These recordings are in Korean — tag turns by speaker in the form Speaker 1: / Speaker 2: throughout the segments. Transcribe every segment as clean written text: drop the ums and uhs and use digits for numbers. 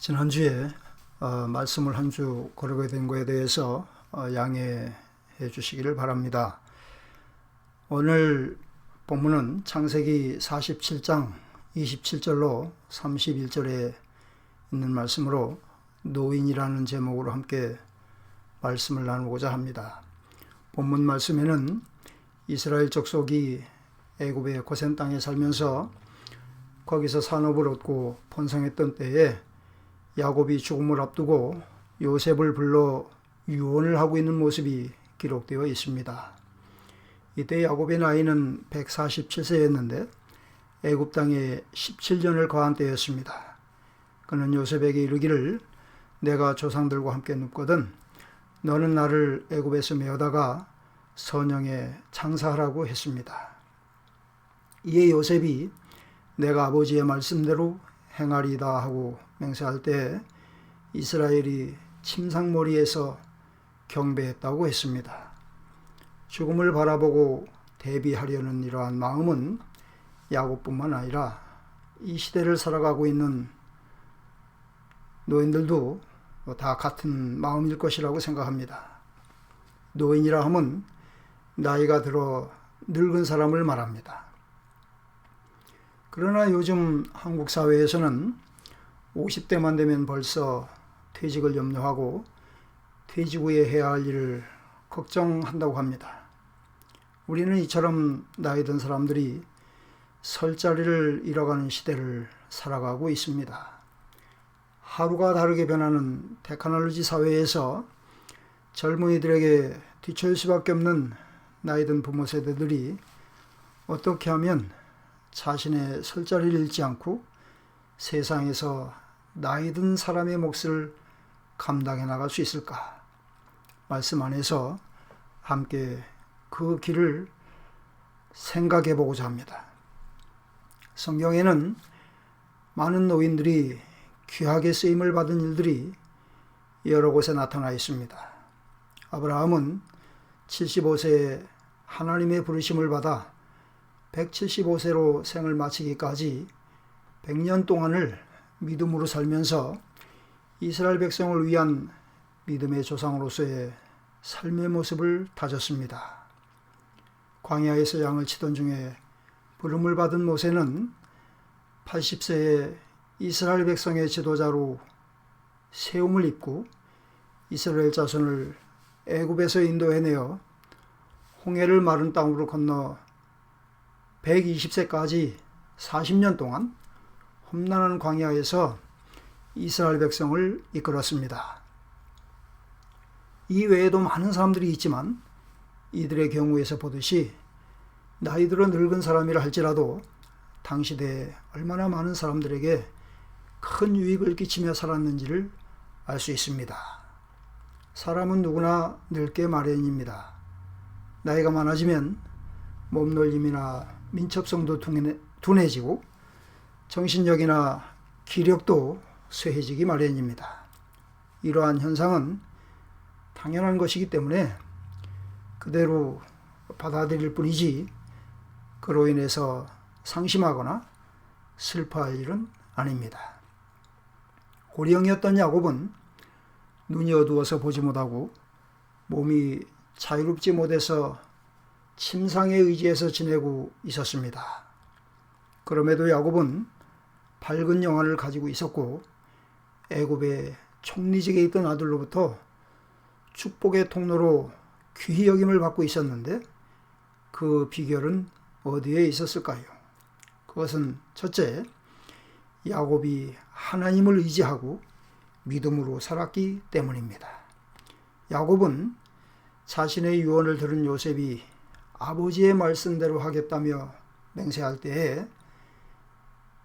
Speaker 1: 지난주에 말씀을 한 주 거르게 된 거에 대해서 양해해 주시기를 바랍니다. 오늘 본문은 창세기 47장 27절로 31절에 있는 말씀으로 노인이라는 제목으로 함께 말씀을 나누고자 합니다. 본문 말씀에는 이스라엘 족속이 애굽의 고센 땅에 살면서 거기서 산업을 얻고 번성했던 때에 야곱이 죽음을 앞두고 요셉을 불러 유언을 하고 있는 모습이 기록되어 있습니다. 이때 야곱의 나이는 147세였는데 애굽 땅에 17년을 거한 때였습니다. 그는 요셉에게 이르기를 내가 조상들과 함께 눕거든 너는 나를 애굽에서 메어다가 선영에 장사하라고 했습니다. 이에 요셉이 내가 아버지의 말씀대로 행하리이다 하고 맹세할 때 이스라엘이 침상머리에서 경배했다고 했습니다. 죽음을 바라보고 대비하려는 이러한 마음은 야곱뿐만 아니라 이 시대를 살아가고 있는 노인들도 다 같은 마음일 것이라고 생각합니다. 노인이라 함은 나이가 들어 늙은 사람을 말합니다. 그러나 요즘 한국 사회에서는 50대만 되면 벌써 퇴직을 염려하고 퇴직 후에 해야 할 일을 걱정한다고 합니다. 우리는 이처럼 나이 든 사람들이 설 자리를 잃어가는 시대를 살아가고 있습니다. 하루가 다르게 변하는 테크놀로지 사회에서 젊은이들에게 뒤처질 수밖에 없는 나이 든 부모 세대들이 어떻게 하면 자신의 설 자리를 잃지 않고 세상에서 나이 든 사람의 몫을 감당해 나갈 수 있을까? 말씀 안에서 함께 그 길을 생각해 보고자 합니다. 성경에는 많은 노인들이 귀하게 쓰임을 받은 일들이 여러 곳에 나타나 있습니다. 아브라함은 75세에 하나님의 부르심을 받아 175세로 생을 마치기까지 100년 동안을 믿음으로 살면서 이스라엘 백성을 위한 믿음의 조상으로서의 삶의 모습을 다졌습니다. 광야에서 양을 치던 중에 부름을 받은 모세는 80세에 이스라엘 백성의 지도자로 세움을 입고 이스라엘 자손을 애굽에서 인도해내어 홍해를 마른 땅으로 건너 120세까지 40년 동안 험난한 광야에서 이스라엘 백성을 이끌었습니다. 이 외에도 많은 사람들이 있지만 이들의 경우에서 보듯이 나이 들어 늙은 사람이라 할지라도 당시대에 얼마나 많은 사람들에게 큰 유익을 끼치며 살았는지를 알 수 있습니다. 사람은 누구나 늙게 마련입니다. 나이가 많아지면 몸놀림이나 민첩성도 둔해지고 정신력이나 기력도 쇠해지기 마련입니다. 이러한 현상은 당연한 것이기 때문에 그대로 받아들일 뿐이지 그로 인해서 상심하거나 슬퍼할 일은 아닙니다. 고령이었던 야곱은 눈이 어두워서 보지 못하고 몸이 자유롭지 못해서 침상에 의지해서 지내고 있었습니다. 그럼에도 야곱은 밝은 영안을 가지고 있었고 애굽의 총리직에 있던 아들로부터 축복의 통로로 귀히 여김을 받고 있었는데 그 비결은 어디에 있었을까요? 그것은 첫째, 야곱이 하나님을 의지하고 믿음으로 살았기 때문입니다. 야곱은 자신의 유언을 들은 요셉이 아버지의 말씀대로 하겠다며 맹세할 때에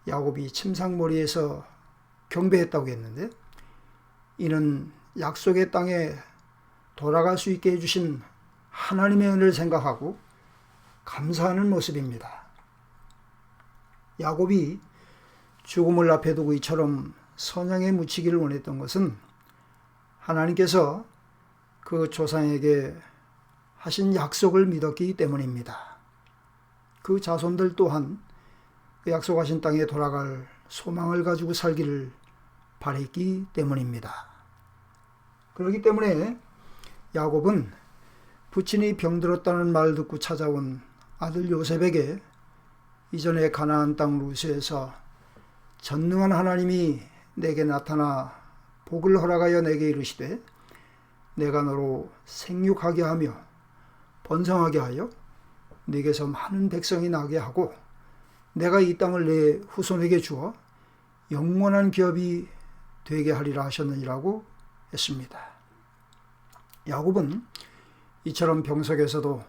Speaker 1: 야곱이 침상머리에서 경배했다고 했는데 이는 약속의 땅에 돌아갈 수 있게 해주신 하나님의 은혜를 생각하고 감사하는 모습입니다. 야곱이 죽음을 앞에 두고 이처럼 선양에 묻히기를 원했던 것은 하나님께서 그 조상에게 하신 약속을 믿었기 때문입니다. 그 자손들 또한 그 약속하신 땅에 돌아갈 소망을 가지고 살기를 바랬기 때문입니다. 그렇기 때문에 야곱은 부친이 병들었다는 말 듣고 찾아온 아들 요셉에게 이전에 가나안 땅 루스에서 전능한 하나님이 내게 나타나 복을 허락하여 내게 이르시되 내가 너로 생육하게 하며 번성하게 하여 네게서 많은 백성이 나게 하고 내가 이 땅을 내 후손에게 주어 영원한 기업이 되게 하리라 하셨느니라고 했습니다. 야곱은 이처럼 병석에서도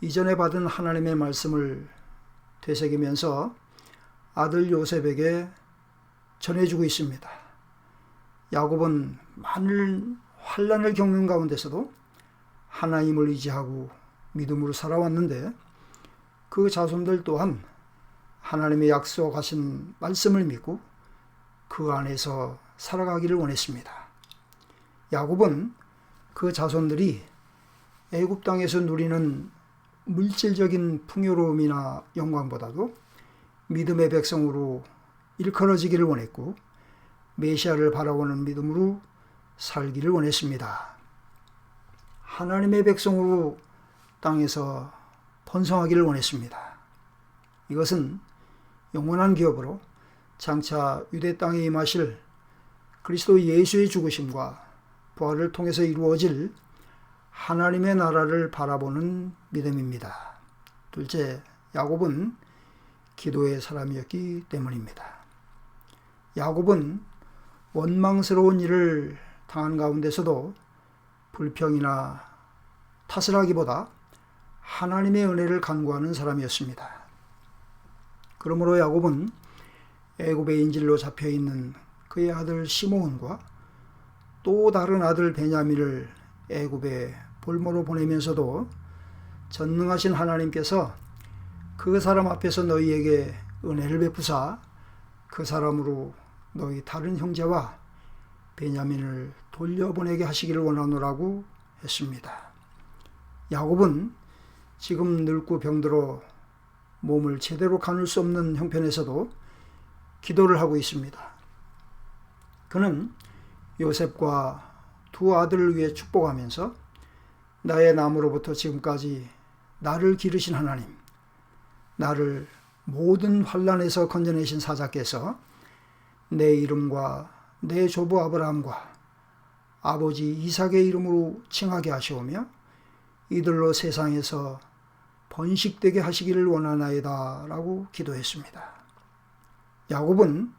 Speaker 1: 이전에 받은 하나님의 말씀을 되새기면서 아들 요셉에게 전해주고 있습니다. 야곱은 많은 환난을 겪는 가운데서도 하나님을 의지하고 믿음으로 살아왔는데 그 자손들 또한 하나님의 약속하신 말씀을 믿고 그 안에서 살아가기를 원했습니다. 야곱은 그 자손들이 애굽 땅에서 누리는 물질적인 풍요로움이나 영광보다도 믿음의 백성으로 일컬어지기를 원했고 메시아를 바라보는 믿음으로 살기를 원했습니다. 하나님의 백성으로 땅에서 번성하기를 원했습니다. 이것은 영원한 기업으로 장차 유대 땅에 임하실 그리스도 예수의 죽으심과 부활을 통해서 이루어질 하나님의 나라를 바라보는 믿음입니다. 둘째, 야곱은 기도의 사람이었기 때문입니다. 야곱은 원망스러운 일을 당한 가운데서도 불평이나 탓을 하기보다 하나님의 은혜를 간구하는 사람이었습니다. 그러므로 야곱은 애굽의 인질로 잡혀있는 그의 아들 시므온과 또 다른 아들 베냐민을 애굽에 볼모로 보내면서도 전능하신 하나님께서 그 사람 앞에서 너희에게 은혜를 베푸사 그 사람으로 너희 다른 형제와 베냐민을 돌려보내게 하시기를 원하노라고 했습니다. 야곱은 지금 늙고 병들어 몸을 제대로 가눌 수 없는 형편에서도 기도를 하고 있습니다. 그는 요셉과 두 아들을 위해 축복하면서 나의 남으로부터 지금까지 나를 기르신 하나님, 나를 모든 환난에서 건져내신 사자께서 내 이름과 내 조부 아브라함과 아버지 이삭의 이름으로 칭하게 하시오며 이들로 세상에서 번식되게 하시기를 원하나이다 라고 기도했습니다. 야곱은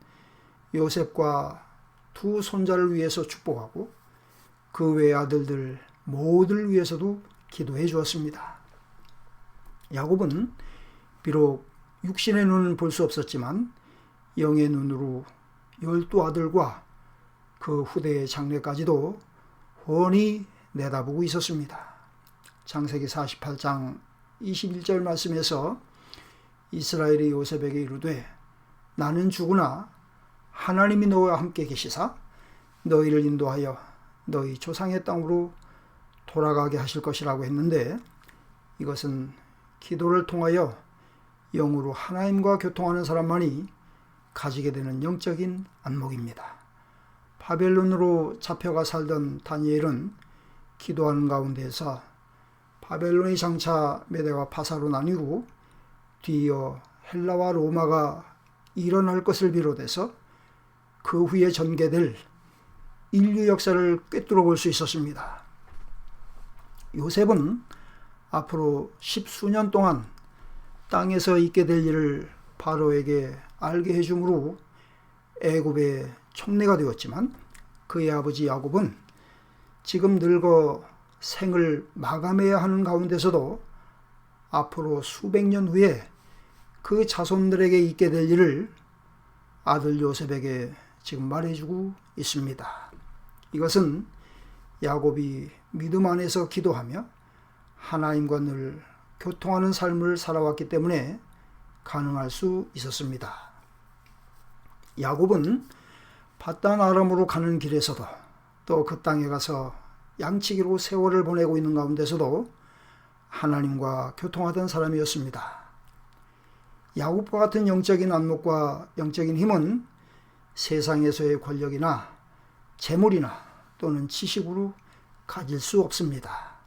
Speaker 1: 요셉과 두 손자를 위해서 축복하고 그 외의 아들들 모두를 위해서도 기도해 주었습니다. 야곱은 비록 육신의 눈은 볼 수 없었지만 영의 눈으로 12아들과 그 후대의 장래까지도 훤히 내다보고 있었습니다. 창세기 48장 21절 말씀에서 이스라엘이 요셉에게 이르되 나는 죽으나 하나님이 너와 함께 계시사 너희를 인도하여 너희 조상의 땅으로 돌아가게 하실 것이라고 했는데 이것은 기도를 통하여 영으로 하나님과 교통하는 사람만이 가지게 되는 영적인 안목입니다. 바벨론으로 잡혀가 살던 다니엘은 기도하는 가운데에서 바벨론이 장차 메대와 파사로 나뉘고 뒤이어 헬라와 로마가 일어날 것을 비롯해서 그 후에 전개될 인류 역사를 꿰뚫어 볼 수 있었습니다. 요셉은 앞으로 10수년 동안 땅에서 있게 될 일을 바로에게 알게 해주므로 애굽의 총리가 되었지만 그의 아버지 야곱은 지금 늙어 생을 마감해야 하는 가운데서도 앞으로 수백 년 후에 그 자손들에게 있게 될 일을 아들 요셉에게 지금 말해주고 있습니다. 이것은 야곱이 믿음 안에서 기도하며 하나님과 늘 교통하는 삶을 살아왔기 때문에 가능할 수 있었습니다. 야곱은 밧단 아람으로 가는 길에서도 또 그 땅에 가서 양치기로 세월을 보내고 있는 가운데서도 하나님과 교통하던 사람이었습니다. 야곱과 같은 영적인 안목과 영적인 힘은 세상에서의 권력이나 재물이나 또는 지식으로 가질 수 없습니다.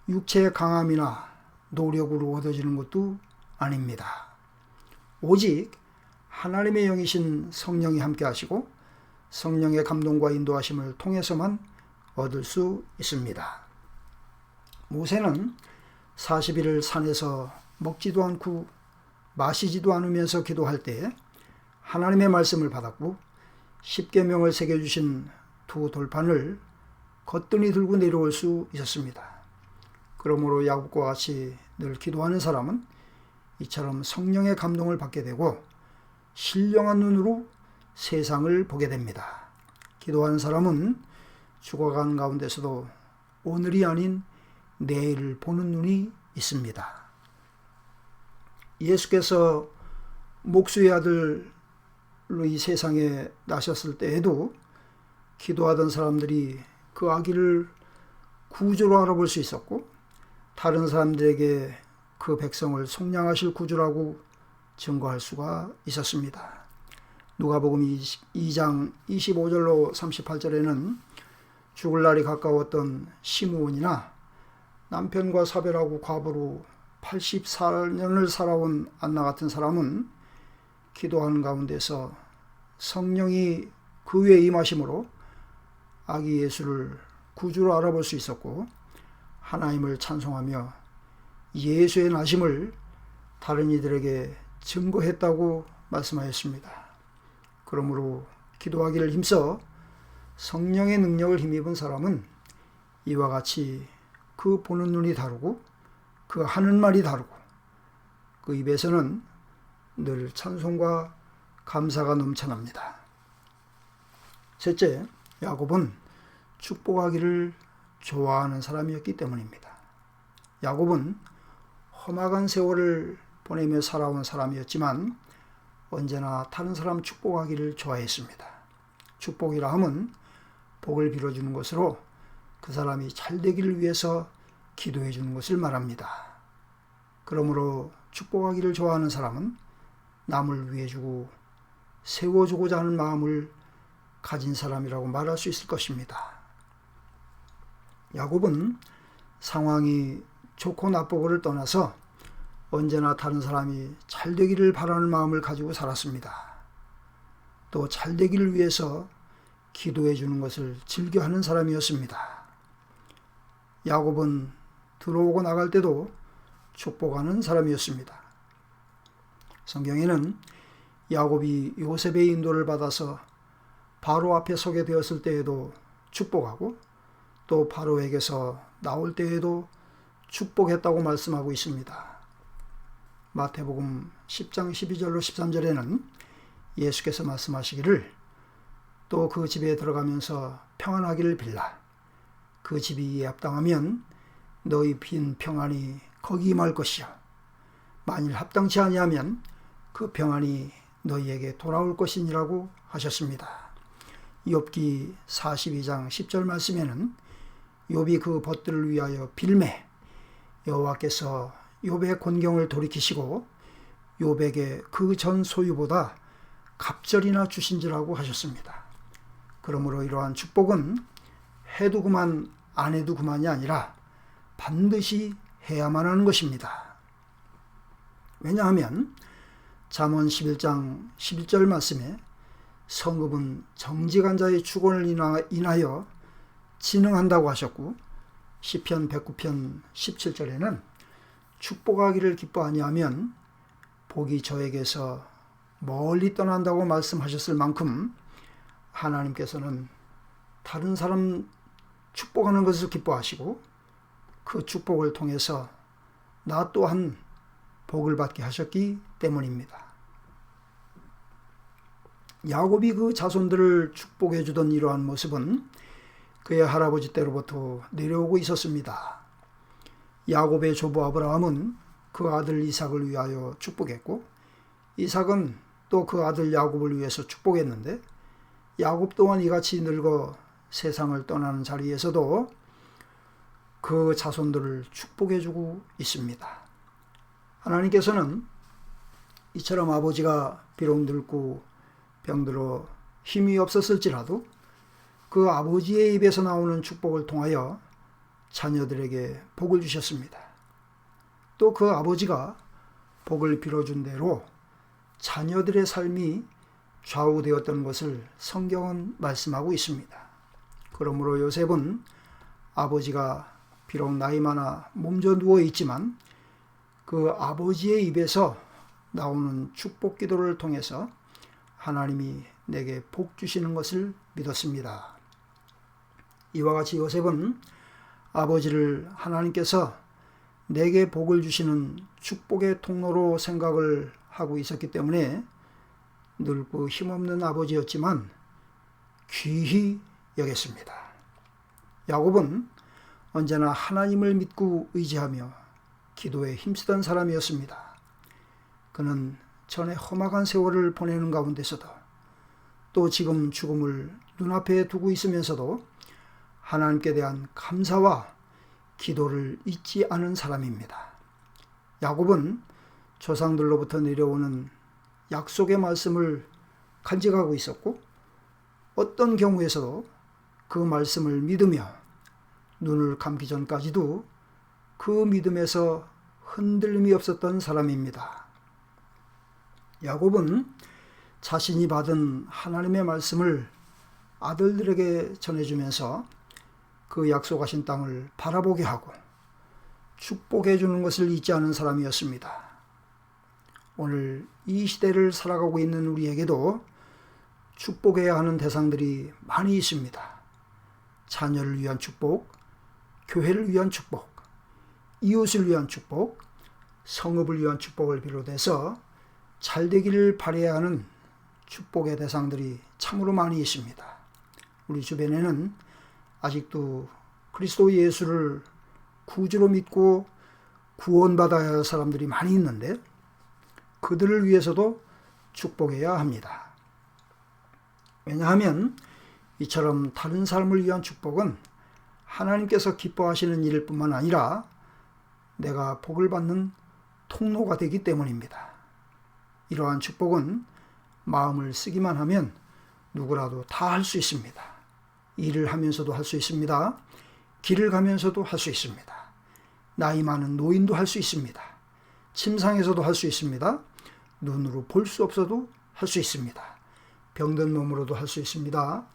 Speaker 1: 육체의 강함이나 노력으로 얻어지는 것도 아닙니다. 오직 하나님의 영이신 성령이 함께 하시고 성령의 감동과 인도하심을 통해서만 얻을 수 있습니다. 모세는 40일을 산에서 먹지도 않고 마시지도 않으면서 기도할 때 하나님의 말씀을 받았고 십계명을 새겨주신 두 돌판을 거뜬히 들고 내려올 수 있었습니다. 그러므로 야곱과 같이 늘 기도하는 사람은 이처럼 성령의 감동을 받게 되고 신령한 눈으로 세상을 보게 됩니다. 기도하는 사람은 죽어간 가운데서도 오늘이 아닌 내일을 보는 눈이 있습니다. 예수께서 목수의 아들로 이 세상에 나셨을 때에도 기도하던 사람들이 그 아기를 구주로 알아볼 수 있었고 다른 사람들에게 그 백성을 속량하실 구주라고 증거할 수가 있었습니다. 누가복음 2장 25절로 38절에는 죽을 날이 가까웠던 시므온이나 남편과 사별하고 과부로 84년을 살아온 안나 같은 사람은 기도하는 가운데서 성령이 그 위에 임하심으로 아기 예수를 구주로 알아볼 수 있었고 하나님을 찬송하며 예수의 나심을 다른 이들에게 증거했다고 말씀하였습니다. 그러므로 기도하기를 힘써 성령의 능력을 힘입은 사람은 이와 같이 그 보는 눈이 다르고 그 하는 말이 다르고 그 입에서는 늘 찬송과 감사가 넘쳐납니다. 셋째, 야곱은 축복하기를 좋아하는 사람이었기 때문입니다. 야곱은 험악한 세월을 보내며 살아온 사람이었지만 언제나 다른 사람 축복하기를 좋아했습니다. 축복이라 함은 복을 빌어주는 것으로 그 사람이 잘 되기를 위해서 기도해 주는 것을 말합니다. 그러므로 축복하기를 좋아하는 사람은 남을 위해 주고 세워주고자 하는 마음을 가진 사람이라고 말할 수 있을 것입니다. 야곱은 상황이 좋고 나쁘고를 떠나서 언제나 다른 사람이 잘 되기를 바라는 마음을 가지고 살았습니다. 또 잘 되기를 위해서 기도해 주는 것을 즐겨하는 사람이었습니다. 야곱은 들어오고 나갈 때도 축복하는 사람이었습니다. 성경에는 야곱이 요셉의 인도를 받아서 바로 앞에 서게 되었을 때에도 축복하고 또 바로에게서 나올 때에도 축복했다고 말씀하고 있습니다. 마태복음 10장 12절로 13절에는 예수께서 말씀하시기를 또 그 집에 들어가면서 평안하기를 빌라. 그 집이 합당하면 너희 빈 평안이 거기 임할 것이요. 만일 합당치 아니하면 그 평안이 너희에게 돌아올 것이니라고 하셨습니다. 욥기 42장 10절 말씀에는 욥이 그 벗들을 위하여 빌매 여호와께서 욥의 곤경을 돌이키시고 욥에게 그 전 소유보다 갑절이나 주신지라고 하셨습니다. 그러므로 이러한 축복은 해도 그만 안 해도 그만이 아니라 반드시 해야만 하는 것입니다. 왜냐하면 잠언 11장 11절 말씀에 성읍은 정직한 자의 축원을 인하여 진흥한다고 하셨고 시편 109편 17절에는 축복하기를 기뻐 아니하면 복이 저에게서 멀리 떠난다고 말씀하셨을 만큼 하나님께서는 다른 사람 축복하는 것을 기뻐하시고 그 축복을 통해서 나 또한 복을 받게 하셨기 때문입니다. 야곱이 그 자손들을 축복해 주던 이러한 모습은 그의 할아버지 때로부터 내려오고 있었습니다. 야곱의 조부 아브라함은 그 아들 이삭을 위하여 축복했고 이삭은 또 그 아들 야곱을 위해서 축복했는데 야곱 또한 이같이 늙어 세상을 떠나는 자리에서도 그 자손들을 축복해 주고 있습니다. 하나님께서는 이처럼 아버지가 비록 늙고 병들어 힘이 없었을지라도 그 아버지의 입에서 나오는 축복을 통하여 자녀들에게 복을 주셨습니다. 또 그 아버지가 복을 빌어준 대로 자녀들의 삶이 좌우되었던 것을 성경은 말씀하고 있습니다. 그러므로 요셉은 아버지가 비록 나이 많아 몸져 누워 있지만 그 아버지의 입에서 나오는 축복 기도를 통해서 하나님이 내게 복 주시는 것을 믿었습니다. 이와 같이 요셉은 아버지를 하나님께서 내게 복을 주시는 축복의 통로로 생각을 하고 있었기 때문에 늙고 힘없는 아버지였지만 귀히 여겼습니다. 야곱은 언제나 하나님을 믿고 의지하며 기도에 힘쓰던 사람이었습니다. 그는 전에 험악한 세월을 보내는 가운데서도 또 지금 죽음을 눈앞에 두고 있으면서도 하나님께 대한 감사와 기도를 잊지 않은 사람입니다. 야곱은 조상들로부터 내려오는 약속의 말씀을 간직하고 있었고 어떤 경우에서도 그 말씀을 믿으며 눈을 감기 전까지도 그 믿음에서 흔들림이 없었던 사람입니다. 야곱은 자신이 받은 하나님의 말씀을 아들들에게 전해주면서 그 약속하신 땅을 바라보게 하고 축복해 주는 것을 잊지 않은 사람이었습니다. 오늘 이 시대를 살아가고 있는 우리에게도 축복해야 하는 대상들이 많이 있습니다. 자녀를 위한 축복, 교회를 위한 축복, 이웃을 위한 축복, 성읍을 위한 축복을 비롯해서 잘되기를 바라야 하는 축복의 대상들이 참으로 많이 있습니다. 우리 주변에는 아직도 그리스도 예수를 구주로 믿고 구원받아야 할 사람들이 많이 있는데 그들을 위해서도 축복해야 합니다. 왜냐하면 이처럼 다른 삶을 위한 축복은 하나님께서 기뻐하시는 일일 뿐만 아니라 내가 복을 받는 통로가 되기 때문입니다. 이러한 축복은 마음을 쓰기만 하면 누구라도 다 할 수 있습니다. 일을 하면서도 할 수 있습니다. 길을 가면서도 할 수 있습니다. 나이 많은 노인도 할 수 있습니다. 침상에서도 할 수 있습니다. 눈으로 볼 수 없어도 할 수 있습니다. 병든 몸으로도 할 수 있습니다.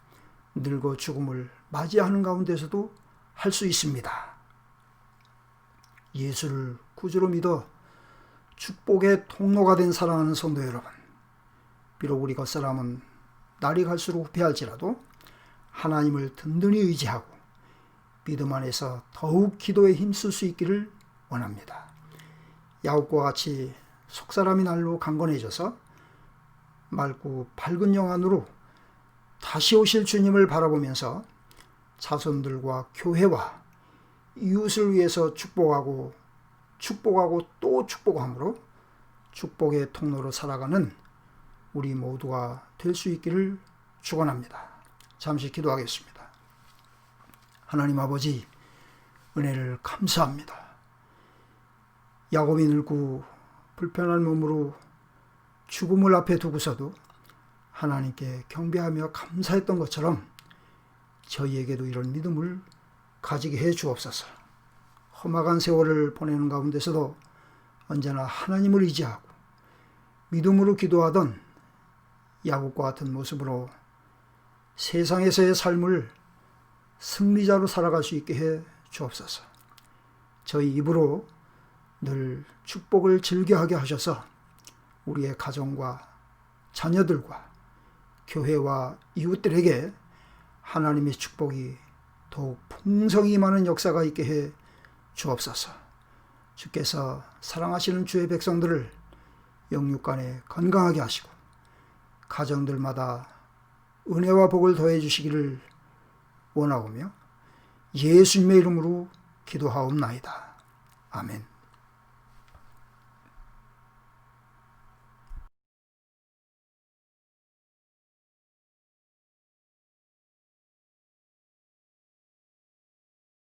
Speaker 1: 늙어 죽음을 맞이하는 가운데서도 할 수 있습니다. 예수를 구주로 믿어 축복의 통로가 된 사랑하는 성도 여러분, 비록 우리 겉사람은 날이 갈수록 후패할지라도 하나님을 든든히 의지하고 믿음 안에서 더욱 기도에 힘쓸 수 있기를 원합니다. 야곱과 같이 속사람이 날로 강건해져서 맑고 밝은 영안으로 다시 오실 주님을 바라보면서 자손들과 교회와 이웃을 위해서 축복하고 또 축복함으로 축복의 통로로 살아가는 우리 모두가 될 수 있기를 축원합니다. 잠시 기도하겠습니다. 하나님 아버지, 은혜를 감사합니다. 야곱이 늙고 불편한 몸으로 죽음을 앞에 두고서도 하나님께 경배하며 감사했던 것처럼 저희에게도 이런 믿음을 가지게 해 주옵소서. 험악한 세월을 보내는 가운데서도 언제나 하나님을 의지하고 믿음으로 기도하던 야곱과 같은 모습으로 세상에서의 삶을 승리자로 살아갈 수 있게 해 주옵소서. 저희 입으로 늘 축복을 즐겨하게 하셔서 우리의 가정과 자녀들과 교회와 이웃들에게 하나님의 축복이 더욱 풍성히 많은 역사가 있게 해 주옵소서. 주께서 사랑하시는 주의 백성들을 영육간에 건강하게 하시고 가정들마다 은혜와 복을 더해 주시기를 원하오며 예수님의 이름으로 기도하옵나이다. 아멘.